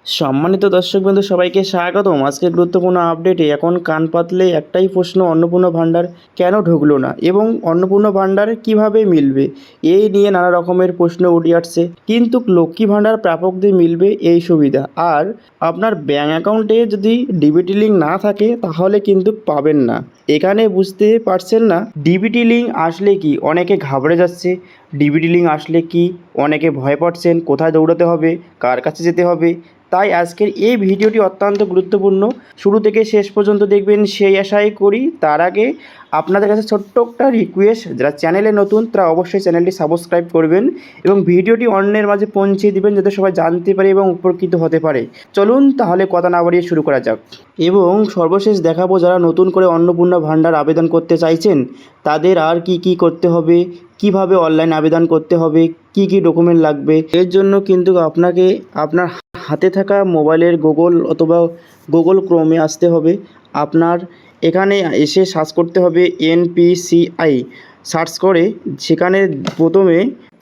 সম্মানিত দর্শকবৃন্দ সবাইকে স্বাগতম। আজকের গুরুত্বপূর্ণ আপডেটে এখন কান পাতলে একটাই প্রশ্ন, অন্নপূর্ণা ভাণ্ডার কেন ঢুকলো না এবং অন্নপূর্ণা ভাণ্ডার কিভাবে মিলবে, এই নিয়ে নানা রকমের প্রশ্ন উঠে আসছে। কিন্তু লক্ষ্মী ভাণ্ডার প্রাপকদের মিলবে এই সুবিধা। আর আপনার ব্যাঙ্ক অ্যাকাউন্টে যদি ডিবিটি লিঙ্ক না থাকে তাহলে কিন্তু পাবেন না। এখানে বুঝতে পারছেন না ডিবিটি লিঙ্ক আসলে কি, অনেকে ঘাবড়ে যাচ্ছে। ডিবিটি লিঙ্ক আসলে কি, অনেকে ভয় পাচ্ছেন, কোথায় দৌড়াতে হবে, কার কাছে যেতে হবে। তাই আজকের এই ভিডিওটি অত্যন্ত গুরুত্বপূর্ণ, শুরু থেকে শেষ পর্যন্ত দেখবেন সেই আশাই করি। তার আগে আপনাদের কাছে ছোট্ট একটা রিকোয়েস্ট, যারা চ্যানেলে নতুন তারা অবশ্যই চ্যানেলটি সাবস্ক্রাইব করবেন এবং ভিডিওটি অন্যের মাঝে পৌঁছে দিবেন যাতে সবাই জানতে পারে এবং উপকৃত হতে পারে। চলুন তাহলে কথা না বাড়িয়ে শুরু করা যাক। এবং সর্বশেষ দেখাবো যারা নতুন করে অন্নপূর্ণা ভাণ্ডার আবেদন করতে চাইছেন তাদের আর কি করতে হবে, কিভাবে অনলাইন আবেদন করতে হবে, কি ডকুমেন্ট লাগবে। এর জন্য কিন্তু আপনাকে আপনার হাতে থাকা মোবাইলের গুগল অথবা গুগল ক্রোমে আসতে হবে। আপনার এখানে এসে সার্চ করতে হবে এনপিসিআই, সার্চ করে সেখানে প্রথমে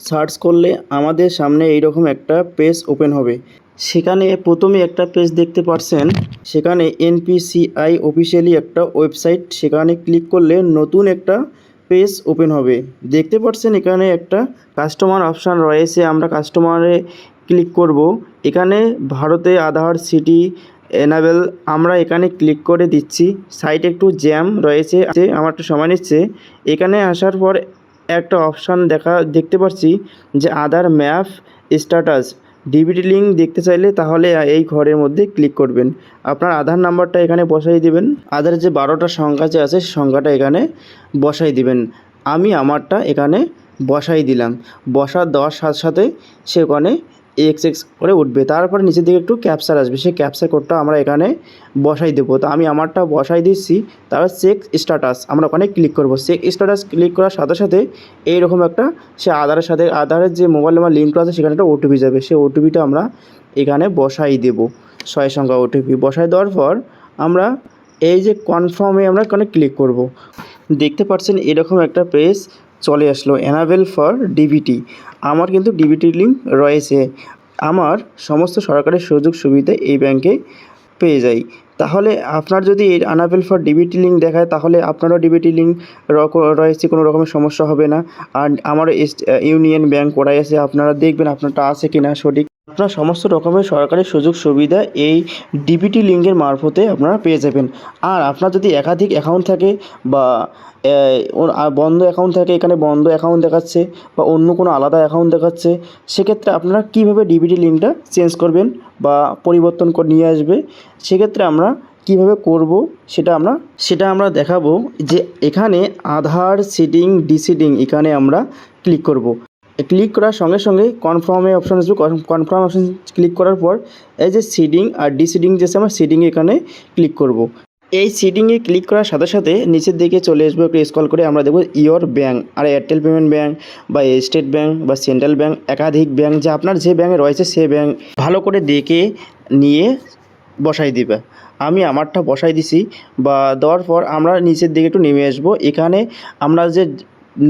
সার্চ করলে আমাদের সামনে এইরকম একটা পেজ ওপেন হবে। সেখানে প্রথমে একটা পেজ দেখতে পাচ্ছেন, সেখানে এনপিসিআই অফিসিয়ালি একটা ওয়েবসাইট, সেখানে ক্লিক করলে নতুন একটা পেজ ওপেন হবে। দেখতে পাচ্ছেন এখানে একটা কাস্টমার অপশান রয়েছে, আমরা কাস্টমারে ক্লিক করব। এখানে ভারতে আধার সিটি এনাবেল, আমরা এখানে ক্লিক করে দিচ্ছি। সাইট একটু জ্যাম রয়েছে, আমার একটু সময় নিচ্ছে। এখানে আসার পর একটা অপশান দেখতে পাচ্ছি যে আধার ম্যাপ স্ট্যাটাস, ডিবিটি লিঙ্ক দেখতে চাইলে তাহলে এই ঘরের মধ্যে ক্লিক করবেন। আপনার আধার নাম্বারটা এখানে বসাই দিবেন, আধারের যে 12টা সংখ্যা যে আছে সংখ্যাটা এখানে বসাই দিবেন। আমি আমারটা এখানে বসাই দিলাম। দেওয়ার সাথে সাথে সেখানে এক্স করে উঠবে, তারপরে নিচের দিকে একটু ক্যাপচার আসবে, সেই ক্যাপচার কোডটা আমরা এখানে বসাই দেবো। তো আমি আমারটা বসাই দিচ্ছি। তারপর চেক স্ট্যাটাস আমরা ওখানে ক্লিক করব। চেক স্ট্যাটাস ক্লিক করার সাথে সাথে এইরকম একটা সে আধারের যে মোবাইল নাম্বার লিঙ্ক করা আছে সেখানে একটা ওটিপি যাবে, সেই ওটিপিটা আমরা এখানে বসাই দেব। 6 সংখ্যা ওটিপি বসাই দেওয়ার পর আমরা এই যে কনফার্মে আমরা এখানে ক্লিক করব। দেখতে পাচ্ছেন এরকম একটা পেজ চলে আসলো, এনাবেল ফর ডিবিটি। আমার কিন্তু ডিবিটি লিঙ্ক রয়েছে, আমার সমস্ত সরকারি সুযোগ সুবিধা এই ব্যাংকে পেয়ে যাই। তাহলে আপনার যদি এই এনাবেল ফর ডিবিটি লিঙ্ক দেখায় তাহলে আপনারও ডিবিটি লিঙ্ক রয়েছে, কোনো রকমের সমস্যা হবে না। আর আমার ইউনিয়ন ব্যাংক করাই আছে, আপনারা দেখবেন আপনারটা আছে কিনা সঠিক। আপনার সমস্ত রকমের সরকারি সুযোগ সুবিধা এই ডিবিটি লিঙ্কের মারফতে আপনারা পেয়ে যাবেন। আর আপনার যদি একাধিক অ্যাকাউন্ট থাকে বা বন্ধ অ্যাকাউন্ট থাকে, এখানে বন্ধ অ্যাকাউন্ট দেখাচ্ছে বা অন্য কোনো আলাদা অ্যাকাউন্ট দেখাচ্ছে, সেক্ষেত্রে আপনারা কীভাবে ডিবিটি লিঙ্কটা চেঞ্জ করবেন বা পরিবর্তন করে নিয়ে আসবে, সেক্ষেত্রে আমরা কীভাবে করব সেটা আমরা দেখাবো। যে এখানে আধার সিডিং ডিসিডিং এখানে আমরা ক্লিক করব। ক্লিক করার সঙ্গে সঙ্গে কনফার্মে অপশান আসবে। কনফার্ম অপশান ক্লিক করার পর এই যে সিডিং আর ডিসিডিং যে আমরা সিডিং এখানে ক্লিক করব। এই সিডিংয়ে ক্লিক করার সাথে সাথে নিচের দিকে চলে আসবে, একটু স্ক্রল করে আমরা দেখব ইয়োর ব্যাঙ্ক। আর এয়ারটেল পেমেন্ট ব্যাঙ্ক বা স্টেট ব্যাঙ্ক বা সেন্ট্রাল ব্যাঙ্ক, একাধিক ব্যাঙ্ক যে আপনার যে ব্যাঙ্কে রয়েছে সে ব্যাঙ্ক ভালো করে দেখে নিয়ে বসাই দিবে। আমি আমারটা বসাই দিছি বা দেওয়ার পর আমরা নিচের দিকে একটু নেমে আসবো। এখানে আমরা যে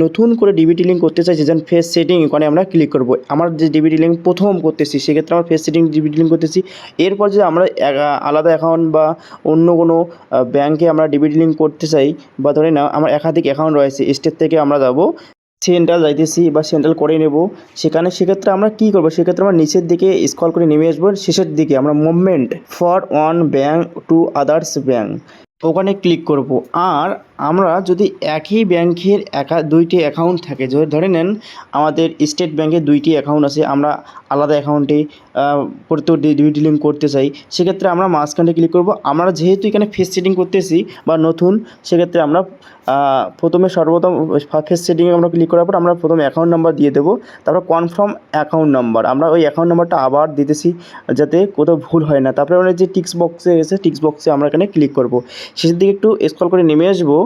নতুন করে ডিবিটি লিঙ্ক করতে চাইছি, যেন ফেস সেটিং ওখানে আমরা ক্লিক করব। আমার যে ডিবিটি লিঙ্ক প্রথম করতেছি সেক্ষেত্রে আমরা ফেস সেটিং ডিবিটি লিঙ্ক করতেছি। এরপর যে আমরা আলাদা অ্যাকাউন্ট বা অন্য কোনো ব্যাংকে আমরা ডিবিটি লিঙ্ক করতে চাই, বা ধরে না আমার একাধিক অ্যাকাউন্ট রয়েছে, স্টেট থেকে আমরা যাব সেন্ট্রাল যাইতেছি বা সেন্ট্রাল করে নেব। সেক্ষেত্রে আমরা কী করব, সেক্ষেত্রে আমরা নিচের দিকে স্ক্রল করে নেমে আসবো, শেষের দিকে আমরা movement for one bank to others bank ওখানে ক্লিক করব। আর আমরা যদি একই ব্যাংকের দুইটি অ্যাকাউন্ট থাকে, ধরে নেন আমাদের স্টেট ব্যাংকে 2টি অ্যাকাউন্ট আছে, আমরা আলাদা অ্যাকাউন্টে প্রত্যেক ডিবিটি লিঙ্ক করতে চাই, সেক্ষেত্রে আমরা মাঝখানে ক্লিক করব। আমরা যেহেতু এখানে ফেস সেটিং করতেছি বা নতুন, সেক্ষেত্রে আমরা প্রথমে সর্বপ্রথম ফেস সেটিংয়ে আমরা ক্লিক করার পর আমরা প্রথমে অ্যাকাউন্ট নাম্বার দিয়ে দেবো, তারপর কনফার্ম অ্যাকাউন্ট নাম্বার আমরা ওই অ্যাকাউন্ট নাম্বারটা আবার দিতেছি যাতে কোথাও ভুল হয় না। তারপরে আমরা যে টিক্স বক্সে এসে টিক্স বক্সে আমরা এখানে ক্লিক করব। শেষের দিকে একটু স্ক্রল করে নেমে আসবো,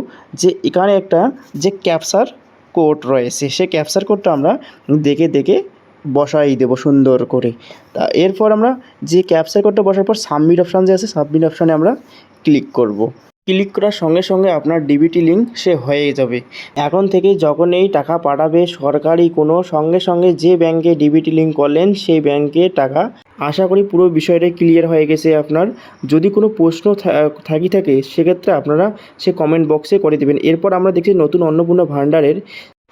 যে এখানে একটা যে ক্যাপচার কোড রয়েছে সেই ক্যাপচার কোডটা আমরা দেখে বসাই দেবো সুন্দর করে। তা এরপর আমরা যে ক্যাপচার কোডটা বসার পর সাবমিট অপশান যে আছে সাবমিট অপশানে আমরা ক্লিক করব। ক্লিক করার সঙ্গে সঙ্গে আপনার ডিবিটি লিঙ্ক সে হয়ে যাবে। এখন থেকে যখন এই টাকা পাঠাবে সরকারি কোনো, সঙ্গে সঙ্গে যে ব্যাংকে ডিবিটি লিঙ্ক করলেন সেই ব্যাংকে টাকা আশা করি পুরো বিষয়টা ক্লিয়ার হয়ে গেছে আপনার। যদি কোনো প্রশ্ন থাকে সেক্ষেত্রে আপনারা সে কমেন্ট বক্সে করে দেবেন। এরপর আমরা দেখছি নতুন অন্নপূর্ণা ভাণ্ডারের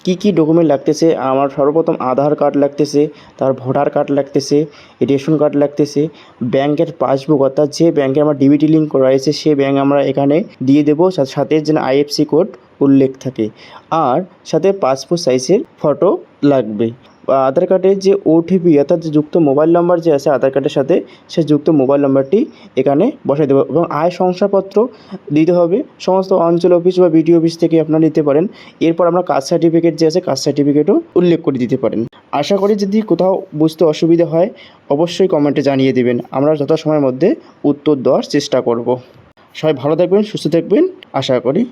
কী ডকুমেন্ট লাগতেছে। আমার সর্বপ্রথম আধার কার্ড লাগতেছে, তার ভোটার কার্ড লাগতেছে, রেশন কার্ড লাগতেছে, ব্যাংকের পাসবুক, অর্থাৎ যে ব্যাংকে আমার ডিবিটি লিঙ্ক করা আছে সে ব্যাংক আমরা এখানে দিয়ে দেবো, সাথে যেন আইএফসি কোড উল্লেখ থাকে, আর সাথে পাসপোর্ট সাইজের ফটো লাগবে। আধার কার্ডের যে ওটিপি অর্থাৎ যে যুক্ত মোবাইল নাম্বার যে আছে আধার কার্ডের সাথে, সে যুক্ত মোবাইল নাম্বারটি এখানে বসাই দেবো এবং আয় শংসাপত্র দিতে হবে। সমস্ত অঞ্চল অফিস বা বিডিও অফিস থেকে আপনারা নিতে পারেন। এরপর আমরা কাস্ট সার্টিফিকেট যে আছে কাস্ট সার্টিফিকেটও উল্লেখ করে দিতে পারেন। আশা করি যদি কোথাও বুঝতে অসুবিধা হয় অবশ্যই কমেন্টে জানিয়ে দেবেন, আমরা যথাসময়ের মধ্যে উত্তর দেওয়ার চেষ্টা করব। সবাই ভালো থাকবেন, সুস্থ থাকবেন আশা করি।